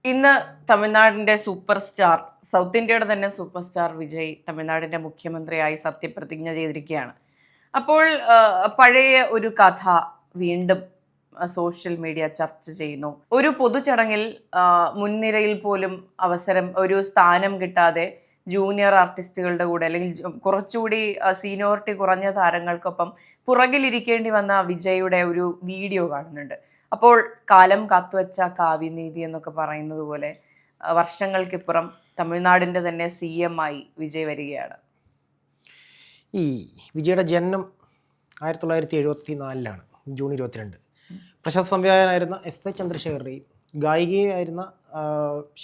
ഇന്ന് തമിഴ്നാടിന്റെ super star, south ഇന്ത്യയുടെ തന്നെ സൂപ്പർ സ്റ്റാർ വിജയ് തമിഴ്നാടിന്റെ മുഖ്യമന്ത്രിയായി സത്യപ്രതിജ്ഞ ചെയ്തിരിക്കുകയാണ്. അപ്പോൾ പഴയ ഒരു കഥ വീണ്ടും സോഷ്യൽ മീഡിയ ചർച്ച ചെയ്യുന്നു. ഒരു പൊതുചടങ്ങിൽ മുൻനിരയിൽ പോലും ഒരു സ്ഥാനം കിട്ടാതെ ജൂനിയർ ആർട്ടിസ്റ്റുകളുടെ കൂടെ അല്ലെങ്കിൽ കുറച്ചുകൂടി സീനിയോറിറ്റി കുറഞ്ഞ താരങ്ങൾക്കൊപ്പം പുറകിലിരിക്കേണ്ടി വന്ന വിജയുടെ ഒരു വീഡിയോ കാണുന്നുണ്ട്. അപ്പോൾ കാലം കാത്തുവച്ച കാവ്യനീതി എന്നൊക്കെ പറയുന്നത് പോലെ വർഷങ്ങൾക്കിപ്പുറം തമിഴ്നാടിന്റെ തന്നെ CM ആയി വിജയ് വരികയാണ്. ഈ വിജയുടെ ജനനം 1974 ജൂൺ 22. പ്രശസ്ത സംവിധായകനായിരുന്ന S.A. ചന്ദ്രശേഖറുടെയും ഗായികയായിരുന്ന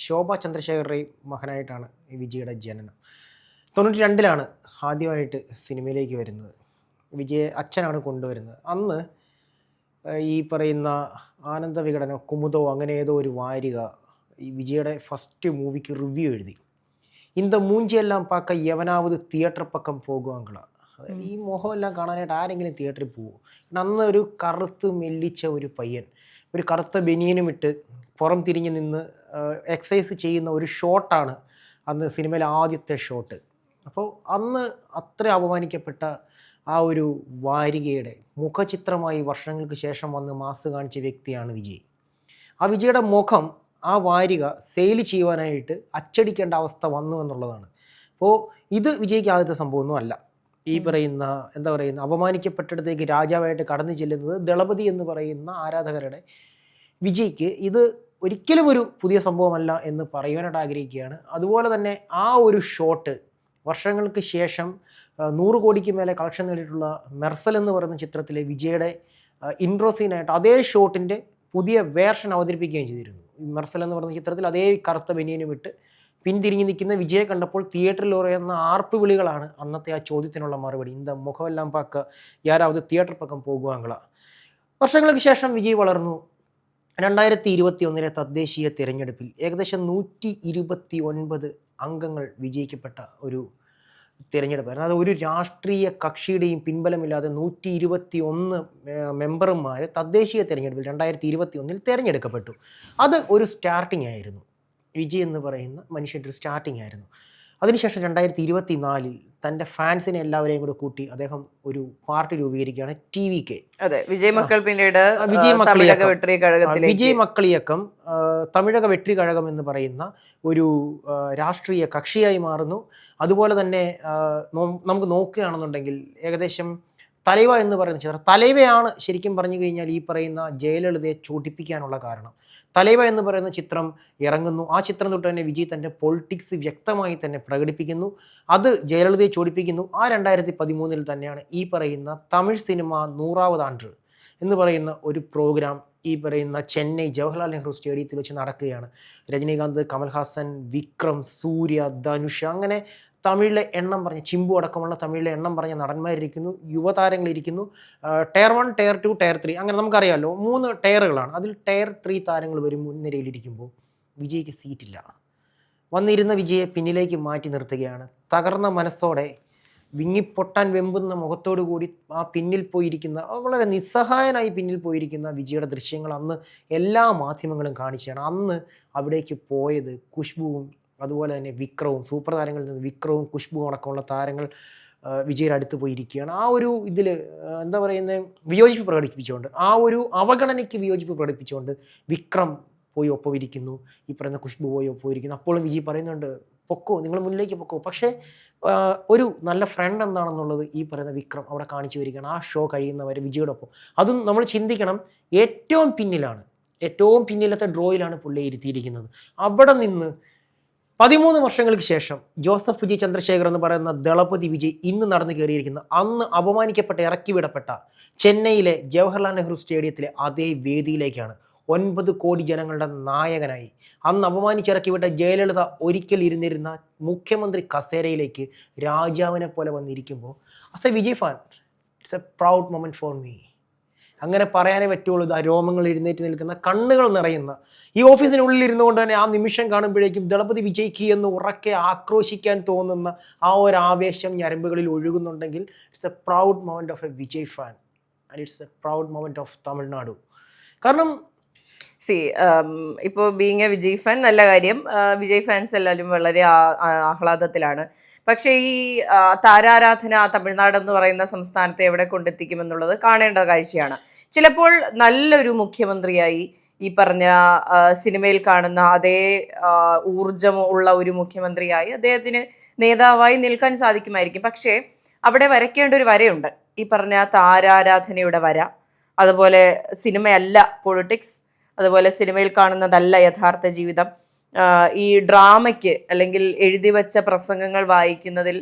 ശോഭ ചന്ദ്രശേഖറുടെയും മകനായിട്ടാണ് ഈ വിജയുടെ ജനനം. 92 ആദ്യമായിട്ട് സിനിമയിലേക്ക് വരുന്നത്. വിജയെ അച്ഛനാണ് കൊണ്ടുവരുന്നത്. അന്ന് ഈ പറയുന്ന ആനന്ദ വികടനോ കുമുദോ അങ്ങനെ ഏതോ ഒരു വാരിക ഈ വിജയുടെ ഫസ്റ്റ് മൂവിക്ക് റിവ്യൂ എഴുതി. இந்த മൂഞ്ചിയെല്ലാം പാക്ക യവനാവത് തിയേറ്റർ പക്കം പോകുവാങ്കള. അതായത് ഈ മോഹമെല്ലാം കാണാനായിട്ട് ആരെങ്കിലും തിയേറ്ററിൽ പോകും. അന്ന് ഒരു കറുത്ത് മെല്ലിച്ച ഒരു പയ്യൻ ഒരു കറുത്ത ബനിയനും ഇട്ട് പുറം തിരിഞ്ഞ് നിന്ന് എക്സസൈസ് ചെയ്യുന്ന ഒരു ഷോട്ടാണ് അന്ന് സിനിമയിലെ ആദ്യത്തെ ഷോട്ട്. അപ്പോൾ അന്ന് അത്ര അപമാനിക്കപ്പെട്ട ആ ഒരു വാരികയുടെ മുഖചിത്രമായി വർഷങ്ങൾക്ക് ശേഷം വന്ന് മാസ് കാണിച്ച വ്യക്തിയാണ് വിജയ്. ആ വിജയുടെ മുഖം ആ വാരിക സെയിൽ ചെയ്യുവാനായിട്ട് അച്ചടിക്കേണ്ട അവസ്ഥ വന്നു എന്നുള്ളതാണ്. അപ്പോൾ ഇത് വിജയ്ക്ക് ആദ്യത്തെ സംഭവമൊന്നും അല്ല. ഈ പറയുന്ന അപമാനിക്കപ്പെട്ടിടത്തേക്ക് രാജാവായിട്ട് കടന്നു ചെല്ലുന്നത് ദളപതി എന്ന് പറയുന്ന ആരാധകരുടെ വിജയ്ക്ക് ഇത് ഒരിക്കലും ഒരു പുതിയ സംഭവമല്ല എന്ന് പറയുവാനായിട്ട് ആഗ്രഹിക്കുകയാണ്. അതുപോലെ തന്നെ ആ ഒരു ഷോട്ട് വർഷങ്ങൾക്ക് ശേഷം 100 കോടിക്ക് മേലെ കളക്ഷൻ നേടിയിട്ടുള്ള മെർസൽ എന്ന് പറയുന്ന ചിത്രത്തിലെ വിജയുടെ ഇൻട്രോ സീനായിട്ട് അതേ ഷോട്ടിൻ്റെ പുതിയ വേർഷൻ അവതരിപ്പിക്കുകയും ചെയ്തിരുന്നു. മെർസൽ എന്ന് പറയുന്ന ചിത്രത്തിൽ അതേ കറുത്ത ബനിയനും ഇട്ട് പിന്തിരിഞ്ഞ് നിൽക്കുന്ന വിജയെ കണ്ടപ്പോൾ തിയേറ്ററിൽ ഉറയുന്ന ആർപ്പ് വിളികളാണ് അന്നത്തെ ആ ചോദ്യത്തിനുള്ള മറുപടി. இந்த മുഖമെല്ലാം പാക്ക യാരാവത് തിയേറ്റർ പക്കം പോകുവാങ്കള. വർഷങ്ങൾക്ക് ശേഷം വിജയ് വളർന്നു. 2021 തദ്ദേശീയ തിരഞ്ഞെടുപ്പിൽ ഏകദേശം 129 അംഗങ്ങൾ വിജയിക്കപ്പെട്ട ഒരു തിരഞ്ഞെടുപ്പായിരുന്നു. അത് ഒരു രാഷ്ട്രീയ കക്ഷിയുടെയും പിൻബലമില്ലാതെ 121 മെമ്പർമാർ തദ്ദേശീയ തിരഞ്ഞെടുപ്പിൽ 2021 തിരഞ്ഞെടുക്കപ്പെട്ടു. അത് ഒരു സ്റ്റാർട്ടിംഗ് ആയിരുന്നു. വിജയ് എന്ന് പറയുന്ന മനുഷ്യൻ്റെ ഒരു സ്റ്റാർട്ടിംഗ് ആയിരുന്നു. അതിനുശേഷം 2024 തൻ്റെ ഫാൻസിനെ എല്ലാവരെയും കൂടെ കൂട്ടി അദ്ദേഹം ഒരു പാർട്ടി രൂപീകരിക്കുകയാണ് TVK. അതെ, വിജയ് മക്കൾ പിന്നീട് വിജയ് മക്കളിയക്കം തമിഴക വെട്രി കഴകം എന്ന് പറയുന്ന ഒരു രാഷ്ട്രീയ കക്ഷിയായി മാറുന്നു. അതുപോലെ തന്നെ നമുക്ക് നോക്കുകയാണെന്നുണ്ടെങ്കിൽ ഏകദേശം തലൈവ എന്ന് പറയുന്ന ചിത്രം, തലൈവയാണ് ശരിക്കും പറഞ്ഞു കഴിഞ്ഞാൽ ഈ പറയുന്ന ജയലളിതയെ ചൂട്ടിപ്പിക്കാനുള്ള കാരണം. തലൈവ എന്ന് പറയുന്ന ചിത്രം ഇറങ്ങുന്നു. ആ ചിത്രം തൊട്ട് തന്നെ വിജയ് തൻ്റെ പൊളിറ്റിക്സ് വ്യക്തമായി തന്നെ പ്രകടിപ്പിക്കുന്നു. അത് ജയലളിതയെ ചൂടിപ്പിക്കുന്നു. ആ 2013 തന്നെയാണ് ഈ പറയുന്ന തമിഴ് സിനിമ 100ാമത് ആണ്ട് എന്ന് പറയുന്ന ഒരു പ്രോഗ്രാം ഈ പറയുന്ന ചെന്നൈ ജവഹർലാൽ നെഹ്റു സ്റ്റേഡിയത്തിൽ വെച്ച് നടക്കുകയാണ്. രജനീകാന്ത്, കമൽഹാസൻ, വിക്രം, സൂര്യ, ധനുഷ്, അങ്ങനെ തമിഴിലെ എണ്ണം പറഞ്ഞ ചിമ്പു അടക്കമുള്ള തമിഴിലെ എണ്ണം പറഞ്ഞ നടന്മാരിരിക്കുന്നു, യുവതാരങ്ങളിരിക്കുന്നു. ടയർ 1, ടയർ 2, ടയർ 3 അങ്ങനെ നമുക്കറിയാമല്ലോ 3 ടയറുകളാണ്. അതിൽ ടയർ 3 താരങ്ങൾ വരും മുൻനിരയിലിരിക്കുമ്പോൾ വിജയ്ക്ക് സീറ്റില്ല. വന്നിരുന്ന വിജയെ പിന്നിലേക്ക് മാറ്റി നിർത്തുകയാണ്. തകർന്ന മനസ്സോടെ വിങ്ങിപ്പൊട്ടാൻ വെമ്പുന്ന മുഖത്തോടു കൂടി ആ പിന്നിൽ പോയിരിക്കുന്ന വളരെ നിസ്സഹായനായി പിന്നിൽ പോയിരിക്കുന്ന വിജയുടെ ദൃശ്യങ്ങൾ അന്ന് എല്ലാ മാധ്യമങ്ങളും കാണിച്ചാണ്. അന്ന് അവിടേക്ക് പോയത് ഖുശ്ബുവും അതുപോലെ തന്നെ വിക്രവും, സൂപ്പർ താരങ്ങളിൽ നിന്ന് വിക്രവും ഖുശ്ബുവും അടക്കമുള്ള താരങ്ങൾ വിജയുടെ അടുത്ത് പോയിരിക്കുകയാണ്. ആ ഒരു ഇതിൽ വിയോജിപ്പ് പ്രകടിപ്പിച്ചുകൊണ്ട്, ആ ഒരു അവഗണനയ്ക്ക് വിയോജിപ്പ് പ്രകടിപ്പിച്ചുകൊണ്ട് വിക്രം പോയി ഒപ്പം ഇരിക്കുന്നു, ഈ പറയുന്ന ഖുശ്ബു പോയി ഒപ്പം ഇരിക്കുന്നു. അപ്പോഴും വിജയ് പറയുന്നുണ്ട് പൊക്കോ, നിങ്ങൾ മുന്നിലേക്ക് പൊക്കോ. പക്ഷേ ഒരു നല്ല ഫ്രണ്ട് എന്താണെന്നുള്ളത് ഈ പറയുന്ന വിക്രം അവിടെ കാണിച്ചു വരികയാണ്. ആ ഷോ കഴിയുന്നവർ വിജയോടൊപ്പം. അതും നമ്മൾ ചിന്തിക്കണം, ഏറ്റവും പിന്നിലത്തെ ഡ്രോയിലാണ് പുള്ളിയെ ഇരുത്തിയിരിക്കുന്നത്. അവിടെ നിന്ന് 13 വർഷങ്ങൾക്ക് ശേഷം ജോസഫ് വിജയ് ചന്ദ്രശേഖർ എന്ന് പറയുന്ന ദളപതി വിജയ് ഇന്ന് നടന്നു കയറിയിരിക്കുന്ന അന്ന് അപമാനിക്കപ്പെട്ട ഇറക്കിവിടപ്പെട്ട ചെന്നൈയിലെ ജവഹർലാൽ നെഹ്റു സ്റ്റേഡിയത്തിലെ അതേ വേദിയിലേക്കാണ് 9 കോടി ജനങ്ങളുടെ നായകനായി അന്ന് അപമാനിച്ചിറക്കിവിട്ട ജയലളിത ഒരിക്കൽ ഇരുന്നിരുന്ന മുഖ്യമന്ത്രി കസേരയിലേക്ക് രാജാവിനെ പോലെ വന്നിരിക്കുമ്പോൾ as a Vijay fan it's a proud moment for me. അങ്ങനെ പറയാനേ പറ്റുള്ളൂ. ആ രോമങ്ങൾ എഴുന്നേറ്റ് നിൽക്കുന്ന, കണ്ണുകൾ നിറയുന്ന, ഈ ഓഫീസിനുള്ളിൽ ഇരുന്നുകൊണ്ട് തന്നെ ആ നിമിഷം കാണുമ്പോഴേക്കും ദളപതി വിജയ്ക്ക് എന്ന് ഉറക്കെ ആക്രോശിക്കാൻ തോന്നുന്ന ആ ഒരു ആവേശം ഞരമ്പുകളിൽ ഒഴുകുന്നുണ്ടെങ്കിൽ it's a proud moment of a Vijay fan and it's a proud moment of Tamil Nadu. കാരണം സി ഇപ്പോൾ ബീങ് എ വിജയ് ഫാൻ നല്ല കാര്യം. വിജയ് ഫാൻസ് എല്ലാവരും വളരെ ആഹ്ലാദത്തിലാണ്. പക്ഷേ ഈ താരാരാധന തമിഴ്നാട് എന്ന് പറയുന്ന സംസ്ഥാനത്തെ എവിടെ കൊണ്ടെത്തിക്കുമെന്നുള്ളത് കാണേണ്ട കാഴ്ചയാണ്. ചിലപ്പോൾ നല്ലൊരു മുഖ്യമന്ത്രിയായി ഈ പറഞ്ഞ സിനിമയിൽ കാണുന്ന അതേ ഊർജം ഉള്ള ഒരു മുഖ്യമന്ത്രിയായി അദ്ദേഹത്തിന് നേതാവായി നിൽക്കാൻ സാധിക്കുമായിരിക്കും. പക്ഷേ അവിടെ വരയ്ക്കേണ്ട ഒരു വരയുണ്ട്, ഈ പറഞ്ഞ താരാരാധനയുടെ വര. അതുപോലെ സിനിമയല്ല പൊളിറ്റിക്സ്, അതുപോലെ സിനിമയിൽ കാണുന്നതല്ല യഥാർത്ഥ ജീവിതം. ഈ ഡ്രാമയ്ക്ക് അല്ലെങ്കിൽ എഴുതി വച്ച പ്രസംഗങ്ങൾ വായിക്കുന്നതിൽ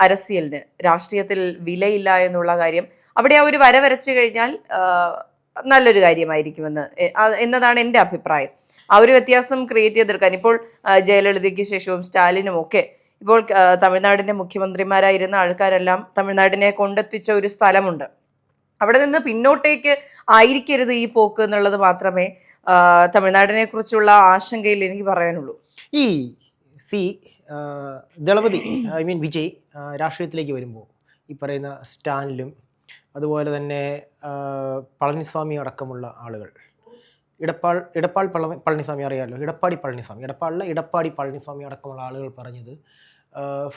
അരസിയലിന്, രാഷ്ട്രീയത്തിൽ വിലയില്ല എന്നുള്ള കാര്യം അവിടെ ആ ഒരു വര വരച്ചു കഴിഞ്ഞാൽ നല്ലൊരു കാര്യമായിരിക്കുമെന്ന് എന്നതാണ് എൻ്റെ അഭിപ്രായം. ആ ഒരു വ്യത്യാസം ക്രിയേറ്റ് ചെയ്തെടുക്കാൻ ഇപ്പോൾ ജയലളിതയ്ക്ക് ശേഷവും സ്റ്റാലിനും ഒക്കെ ഇപ്പോൾ തമിഴ്നാടിൻ്റെ മുഖ്യമന്ത്രിമാരായിരുന്ന ആൾക്കാരെല്ലാം തമിഴ്നാടിനെ കൊണ്ടെത്തിച്ച ഒരു സ്ഥലമുണ്ട്. അവിടെ നിന്ന് പിന്നോട്ടേക്ക് ആയിരിക്കരുത് ഈ പോക്ക് എന്നുള്ളത് മാത്രമേ തമിഴ്നാടിനെ കുറിച്ചുള്ള ആശങ്കയിൽ എനിക്ക് പറയാനുള്ളൂ. ഈ ദളപതി വിജയ് രാഷ്ട്രീയത്തിലേക്ക് വരുമ്പോൾ ഈ പറയുന്ന സ്റ്റാലിനും അതുപോലെ തന്നെ പളനിസ്വാമി അടക്കമുള്ള ആളുകൾ, ഇടപ്പാൾ പളനിസ്വാമി അറിയാമല്ലോ, ഇടപ്പാടി പളനിസ്വാമി അടക്കമുള്ള ആളുകൾ പറഞ്ഞത്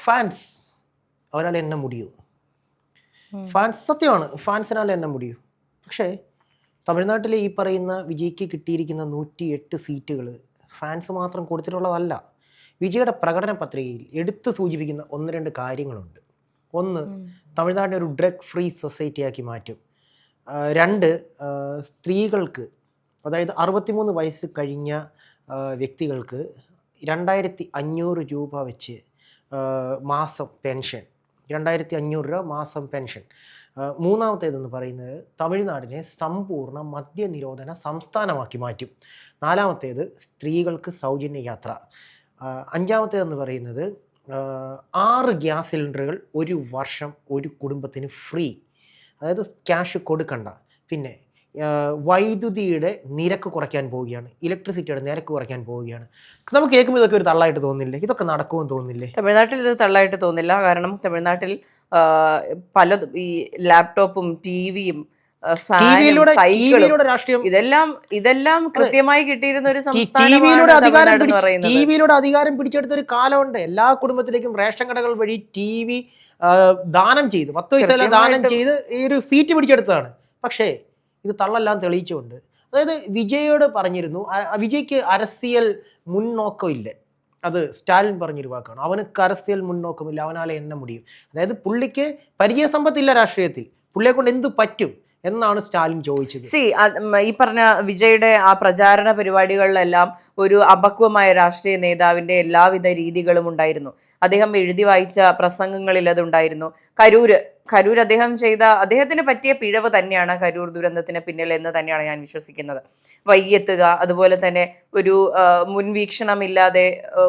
ഫാൻസ് അവരാൽ എന്നെ മുടിയും, ഫാൻസ് സത്യമാണ്, ഫാൻസിനാൽ എന്നെ മുടിയും. പക്ഷേ തമിഴ്നാട്ടിലെ ഈ പറയുന്ന വിജയ്ക്ക് കിട്ടിയിരിക്കുന്ന 108 സീറ്റുകൾ ഫാൻസ് മാത്രം കൊടുത്തിട്ടുള്ളതല്ല. വിജയുടെ പ്രകടന പത്രികയിൽ എടുത്തു സൂചിപ്പിക്കുന്ന 1-2 കാര്യങ്ങളുണ്ട്. ഒന്ന്, തമിഴ്നാടിനെ ഒരു ഡ്രഗ് ഫ്രീ സൊസൈറ്റിയാക്കി മാറ്റും. 2, സ്ത്രീകൾക്ക്, അതായത് 63 വയസ്സ് കഴിഞ്ഞ വ്യക്തികൾക്ക് 2500 രൂപ വെച്ച് മാസം പെൻഷൻ, 2500 രൂപ മാസം പെൻഷൻ. മൂന്നാമത്തേതെന്ന് പറയുന്നത് തമിഴ്നാടിനെ സമ്പൂർണ്ണ മദ്യനിരോധന സംസ്ഥാനമാക്കി മാറ്റും. 4മത്തേത് സ്ത്രീകൾക്ക് സൗജന്യ യാത്ര. 5മത്തേതെന്ന് പറയുന്നത് 6 ഗ്യാസ് സിലിണ്ടറുകൾ ഒരു വർഷം ഒരു കുടുംബത്തിന് ഫ്രീ, അതായത് ക്യാഷ് കൊടുക്കണ്ട. പിന്നെ വൈദ്യുതിയുടെ നിരക്ക് കുറയ്ക്കാൻ പോവുകയാണ്, ഇലക്ട്രിസിറ്റിയുടെ നിരക്ക് കുറയ്ക്കാൻ പോവുകയാണ്. നമുക്ക് കേൾക്കുമ്പോൾ ഇതൊക്കെ ഒരു തള്ളായിട്ട് തോന്നില്ലേ? ഇതൊക്കെ നടക്കുമെന്ന് തോന്നില്ലേ? തമിഴ്നാട്ടിൽ ഇത് തള്ളായിട്ട് തോന്നില്ല. കാരണം തമിഴ്നാട്ടിൽ പലതും, ഈ ലാപ്ടോപ്പും ടിവിയും രാഷ്ട്രീയം, ഇതെല്ലാം കൃത്യമായി കിട്ടിയിരുന്ന ഒരു സംസ്ഥാനമാണ് തമിഴ്നാട് എന്ന് പറയുന്നത്. ടിവിയിലൂടെ അധികാരം പിടിച്ചെടുത്ത ഒരു കാലമുണ്ട്. എല്ലാ കുടുംബത്തിലേക്കും റേഷൻ കടകൾ വഴി TV ദാനം ചെയ്ത് 10 പൈസ ദാനം ചെയ്ത് ഈ ഒരു സീറ്റ് പിടിച്ചെടുത്തതാണ്. പക്ഷേ ഇത് തള്ളെല്ലാം തെളിയിച്ചുകൊണ്ട്, അതായത് വിജയോട് പറഞ്ഞിരുന്നു, വിജയ്ക്ക് അരസിയൽ മുന്നോക്കമില്ല. അത് സ്റ്റാലിൻ പറഞ്ഞൊരു വാക്കാണ്, അവനക്ക് അരസിയൽ മുന്നോക്കമില്ല, അവനാലെ എണ്ണ മുടിയും. അതായത് പുള്ളിക്ക് പരിചയസമ്പത്തില്ല രാഷ്ട്രീയത്തിൽ, പുള്ളിയെ കൊണ്ട് എന്ത് പറ്റും എന്നാണ് സ്റ്റാലിൻ ചോദിച്ചത്. ഈ പറഞ്ഞ വിജയുടെ ആ പ്രചാരണ പരിപാടികളിലെല്ലാം ഒരു അപക്വമായ രാഷ്ട്രീയ നേതാവിന്റെ എല്ലാവിധ രീതികളും ഉണ്ടായിരുന്നു. അദ്ദേഹം എഴുതി വായിച്ച പ്രസംഗങ്ങളിൽ അതുണ്ടായിരുന്നു. കരൂർ അദ്ദേഹത്തിന് പറ്റിയ പിഴവ് തന്നെയാണ് കരൂർ ദുരന്തത്തിന് പിന്നിൽ എന്ന് തന്നെയാണ് ഞാൻ വിശ്വസിക്കുന്നത്. വൈകിയെത്തുക, അതുപോലെ തന്നെ ഒരു മുൻവീക്ഷണമില്ലാതെ,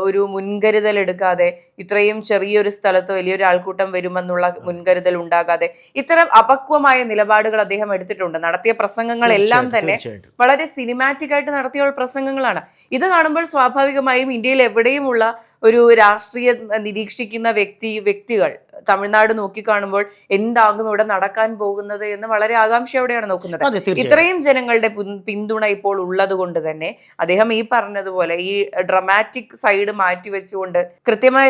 ഒരു മുൻകരുതൽ എടുക്കാതെ, ഇത്രയും ചെറിയൊരു സ്ഥലത്ത് വലിയൊരു ആൾക്കൂട്ടം വരുമെന്നുള്ള മുൻകരുതൽ ഉണ്ടാകാതെ ഇത്തരം അപക്വമായ നിലപാടുകൾ അദ്ദേഹം എടുത്തിട്ടുണ്ട്. നടത്തിയ പ്രസംഗങ്ങളെല്ലാം തന്നെ വളരെ സിനിമാറ്റിക് ആയിട്ട് നടത്തിയ പ്രസംഗങ്ങളാണ്. ഇത് കാണുമ്പോൾ സ്വാഭാവികമായും ഇന്ത്യയിൽ എവിടെയുമുള്ള ഒരു രാഷ്ട്രീയ നിരീക്ഷിക്കുന്ന വ്യക്തികൾ തമിഴ്നാട് നോക്കിക്കാണുമ്പോൾ എന്താകും ഇവിടെ നടക്കാൻ പോകുന്നത് എന്ന് വളരെ ആകാംക്ഷയോടെയാണ് നോക്കുന്നത്. ഇത്രയും ജനങ്ങളുടെ പിന്തുണ ഇപ്പോൾ ഉള്ളത് കൊണ്ട് തന്നെ അദ്ദേഹം ഈ പറഞ്ഞതുപോലെ ഈ ഡ്രമാറ്റിക് സൈഡ് മാറ്റിവെച്ചുകൊണ്ട് കൃത്യമായ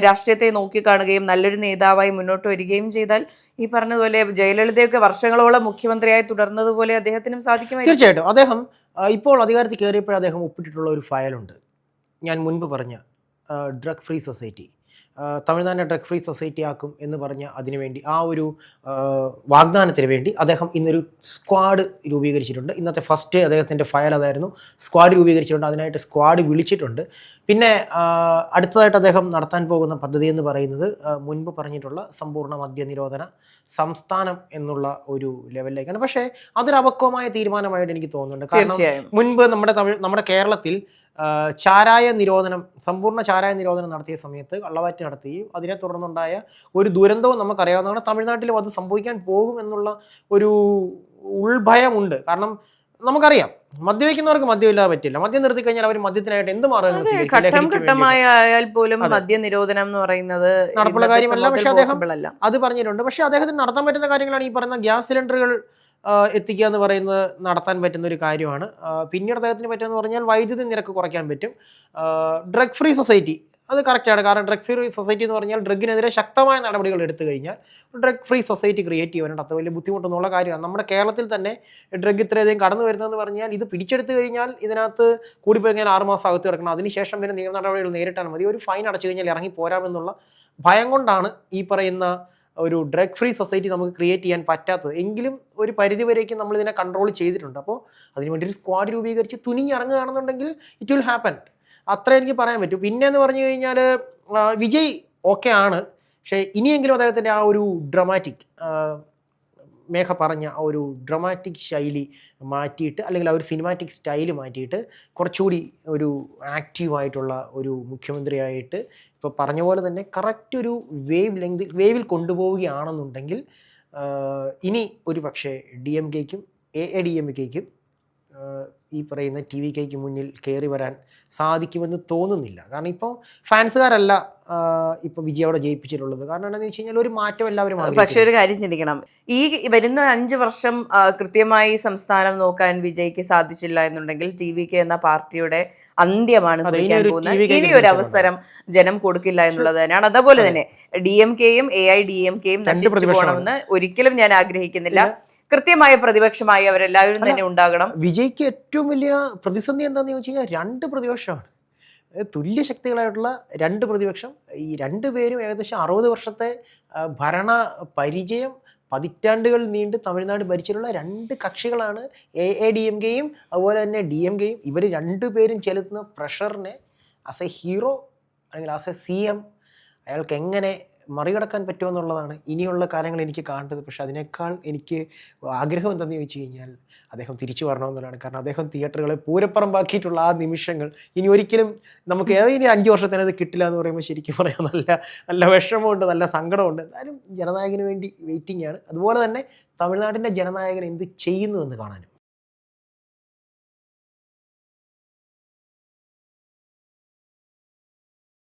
രാഷ്ട്രീയത്തെ നോക്കിക്കാണുകയും നല്ലൊരു നേതാവായി മുന്നോട്ട് വരികയും ചെയ്താൽ ഈ പറഞ്ഞതുപോലെ ജയലളിതയൊക്കെ വർഷങ്ങളോളം മുഖ്യമന്ത്രിയായി തുടർന്നതുപോലെ അദ്ദേഹത്തിനും സാധിക്കുമായിരിക്കും. തീർച്ചയായിട്ടും. അദ്ദേഹം ഇപ്പോൾ അധികാരത്തിൽ കയറിയപ്പോൾ അദ്ദേഹം ഒപ്പിട്ടിട്ടുള്ള ഒരു ഫയലുണ്ട്, ഞാൻ മുൻപ് പറഞ്ഞ ഡ്രഗ് ഫ്രീ സൊസൈറ്റി. തമിഴ്നാടിനെ ഡ്രഗ് ഫ്രീ സൊസൈറ്റി ആക്കും എന്ന് പറഞ്ഞ അതിനുവേണ്ടി, ആ ഒരു വാഗ്ദാനത്തിന് വേണ്ടി അദ്ദേഹം ഇന്നൊരു സ്ക്വാഡ് രൂപീകരിച്ചിട്ടുണ്ട്. ഇന്നത്തെ ഫസ്റ്റ് അദ്ദേഹത്തിൻ്റെ ഫയൽ അതായിരുന്നു. സ്ക്വാഡ് രൂപീകരിച്ചിട്ടുണ്ട്, അതിനായിട്ട് സ്ക്വാഡ് വിളിച്ചിട്ടുണ്ട്. പിന്നെ അടുത്തതായിട്ട് അദ്ദേഹം നടത്താൻ പോകുന്ന പദ്ധതി എന്ന് പറയുന്നത് മുൻപ് പറഞ്ഞിട്ടുള്ള സമ്പൂർണ്ണ മദ്യനിരോധന സംസ്ഥാനം എന്നുള്ള ഒരു ലെവലിലേക്കാണ്. പക്ഷേ അതൊരു അപക്വമായ തീരുമാനമായിട്ട് എനിക്ക് തോന്നുന്നുണ്ട്. കാരണം മുൻപ് നമ്മുടെ കേരളത്തിൽ ചാരായ നിരോധനം, സമ്പൂർണ്ണ ചാരായ നിരോധനം നടത്തിയ സമയത്ത് കള്ളവാറ്റ് നടത്തുകയും അതിനെ തുടർന്നുണ്ടായ ഒരു ദുരന്തവും നമുക്കറിയാവുന്നതാണ്. തമിഴ്നാട്ടിലും അത് സംഭവിക്കാൻ പോകും എന്നുള്ള ഒരു ഉൾഭയമുണ്ട്. കാരണം നമുക്കറിയാം മദ്യപിക്കുന്നവർക്ക് മദ്യമില്ലാതെ പറ്റില്ല. മദ്യം നിർത്തി കഴിഞ്ഞാൽ അവർ മദ്യത്തിനായിട്ട് എന്ത് മാർഗ്ഗങ്ങൾ സ്വീകരിക്കും? ഘട്ടം ലഹരിക്ക് ഘട്ടമായി ആയാൽ പോലും മദ്യനിരോധനം എന്ന് പറയുന്നത് നടപ്പുള്ള ഇന്നത്തെ കാര്യമല്ല. സമൂഹത്തിൽ പക്ഷെ അദ്ദേഹം possible അല്ല. അത് പറഞ്ഞിട്ടുണ്ട്. പക്ഷെ അദ്ദേഹത്തിന് നടത്താൻ പറ്റുന്ന കാര്യങ്ങളാണ് ഈ പറയുന്ന ഗ്യാസ് സിലിണ്ടറുകൾ എത്തിക്കുക എന്ന് പറയുന്നത് നടത്താൻ പറ്റുന്ന ഒരു കാര്യമാണ്. പിന്നീട് അദ്ദേഹത്തിന് പറ്റുമെന്ന് പറഞ്ഞാൽ വൈദ്യുതി നിരക്ക് കുറയ്ക്കാൻ പറ്റും. ഡ്രഗ് ഫ്രീ സൊസൈറ്റി അത് കറക്റ്റാണ്. കാരണം ഡ്രഗ് ഫ്രീ സൊസൈറ്റി എന്ന് പറഞ്ഞാൽ ഡ്രഗിനെതിരെ ശക്തമായ നടപടികൾ എടുത്തു കഴിഞ്ഞാൽ ഡ്രഗ് ഫ്രീ സൊസൈറ്റി ക്രിയേറ്റ് ചെയ്യാനായിട്ട് അത്ര വലിയ ബുദ്ധിമുട്ടൊന്നുള്ള കാര്യമാണ്. നമ്മുടെ കേരളത്തിൽ തന്നെ ഡ്രഗ് ഇത്രയധികം കടന്നു വരുന്നതെന്ന് പറഞ്ഞാൽ ഇത് പിടിച്ചെടുത്ത് കഴിഞ്ഞാൽ ഇതിനകത്ത് കൂടിപ്പോയി കഴിഞ്ഞാൽ 6 മാസം അകത്ത് കിടക്കണം. അതിനുശേഷം പിന്നെ നിയമ നടപടികൾ നേരിട്ടാൽ മതി. ഒരു ഫൈൻ അടച്ചു കഴിഞ്ഞാൽ ഇറങ്ങി പോരാമെന്നുള്ള ഭയം കൊണ്ടാണ് ഈ പറയുന്ന ഒരു ഡ്രഗ് ഫ്രീ സൊസൈറ്റി നമുക്ക് ക്രിയേറ്റ് ചെയ്യാൻ പറ്റാത്തത്. എങ്കിലും ഒരു പരിധിവരേക്കും നമ്മൾ ഇതിനെ കൺട്രോൾ ചെയ്തിട്ടുണ്ട്. അപ്പോൾ അതിനുവേണ്ടി ഒരു സ്ക്വാഡ് രൂപീകരിച്ച് തുനിഞ്ഞിറങ്ങുകയാണെന്നുണ്ടെങ്കിൽ ഇറ്റ് വിൽ ഹാപ്പൻ. അത്ര എനിക്ക് പറയാൻ പറ്റും. പിന്നെ എന്ന് പറഞ്ഞു കഴിഞ്ഞാൽ വിജയ് ഓക്കെ ആണ്. പക്ഷേ ഇനിയെങ്കിലും അദ്ദേഹത്തിൻ്റെ ആ ഒരു ഡ്രമാറ്റിക് മേഘ പറഞ്ഞ ആ ഒരു ഡ്രമാറ്റിക് ശൈലി മാറ്റിയിട്ട്, അല്ലെങ്കിൽ ആ ഒരു സിനിമാറ്റിക് സ്റ്റൈല് മാറ്റിയിട്ട് കുറച്ചുകൂടി ഒരു ആക്റ്റീവായിട്ടുള്ള ഒരു മുഖ്യമന്ത്രിയായിട്ട് ഇപ്പോൾ പറഞ്ഞ പോലെ തന്നെ കറക്റ്റ് ഒരു വേവിൽ കൊണ്ടുപോവുകയാണെന്നുണ്ടെങ്കിൽ ഇനി ഒരു പക്ഷേ DMKയ്ക്കും AADMKയ്ക്കും ഈ പറയുന്ന TVKയ്ക്ക് മുന്നിൽ കയറി വരാൻ സാധിക്കുമെന്ന് തോന്നുന്നില്ല. കാരണം ഇപ്പോൾ ഫാൻസുകാരല്ല ഇപ്പോൾ വിജയ് അവിടെ ജയിപ്പിച്ചിട്ടുള്ളത്. കാരണം എന്താണെന്ന് വെച്ച് കഴിഞ്ഞാൽ ഒരു മാറ്റം എല്ലാവരും പക്ഷെ ഒരു കാര്യം ചിന്തിക്കണം, ഈ വരുന്ന 5 വർഷം കൃത്യമായി സംസ്ഥാനം നോക്കാൻ വിജയ്ക്ക് സാധിച്ചില്ല എന്നുണ്ടെങ്കിൽ TVK എന്ന പാർട്ടിയുടെ അന്ത്യമാണ് കുറിക്കാൻ പോകുന്നത്. ഇനി ഒരു അവസരം ജനം കൊടുക്കില്ല എന്നുള്ളത് തന്നെയാണ്. അതുപോലെ തന്നെ DMKയും AIDMKയും നശിച്ചു പോകണമെന്ന് ഒരിക്കലും ഞാൻ ആഗ്രഹിക്കുന്നില്ല. കൃത്യമായ പ്രതിപക്ഷമായി അവരെല്ലാവരും തന്നെ ഉണ്ടാകണം. വിജയ്ക്ക് ഏറ്റവും വലിയ പ്രതിസന്ധി എന്താണെന്ന് ചോദിച്ചു കഴിഞ്ഞാൽ 2 പ്രതിപക്ഷമാണ്. തുല്യ ശക്തികളായിട്ടുള്ള 2 പ്രതിപക്ഷം. ഈ 2 പേരും ഏകദേശം 60 വർഷത്തെ ഭരണ പരിചയം, പതിറ്റാണ്ടുകൾ നീണ്ട് തമിഴ്നാട് ഭരിച്ചിട്ടുള്ള 2 കക്ഷികളാണ് AADMKയും അതുപോലെ തന്നെ DMKയും. ഇവർ 2 പേരും ചെലുത്തുന്ന പ്രഷറിനെ ആസ് എ ഹീറോ അല്ലെങ്കിൽ ആസ് എ CM അയാൾക്ക് എങ്ങനെ മറികടക്കാൻ പറ്റുമെന്നുള്ളതാണ് ഇനിയുള്ള കാര്യങ്ങൾ എനിക്ക് കാണേണ്ടത്. പക്ഷെ അതിനേക്കാൾ എനിക്ക് ആഗ്രഹം എന്താണെന്ന് ചോദിച്ചു കഴിഞ്ഞാൽ അദ്ദേഹം തിരിച്ചു വരണമെന്നുള്ളതാണ്. കാരണം അദ്ദേഹം തിയേറ്ററുകളെ പൂരപ്പറമ്പാക്കിയിട്ടുള്ള ആ നിമിഷങ്ങൾ ഇനി ഒരിക്കലും നമുക്ക് ഏതെങ്കിലും 5 വർഷത്തിനത് കിട്ടില്ല എന്ന് പറയുമ്പോൾ ശരിക്കും പറയാം നല്ല വിഷമമുണ്ട്, നല്ല സങ്കടമുണ്ട്. എന്തായാലും ജനനായകന് വേണ്ടി വെയിറ്റിംഗ് ആണ്. അതുപോലെ തന്നെ തമിഴ്നാടിൻ്റെ ജനനായകൻ എന്ത് ചെയ്യുന്നു എന്ന് കാണാനും.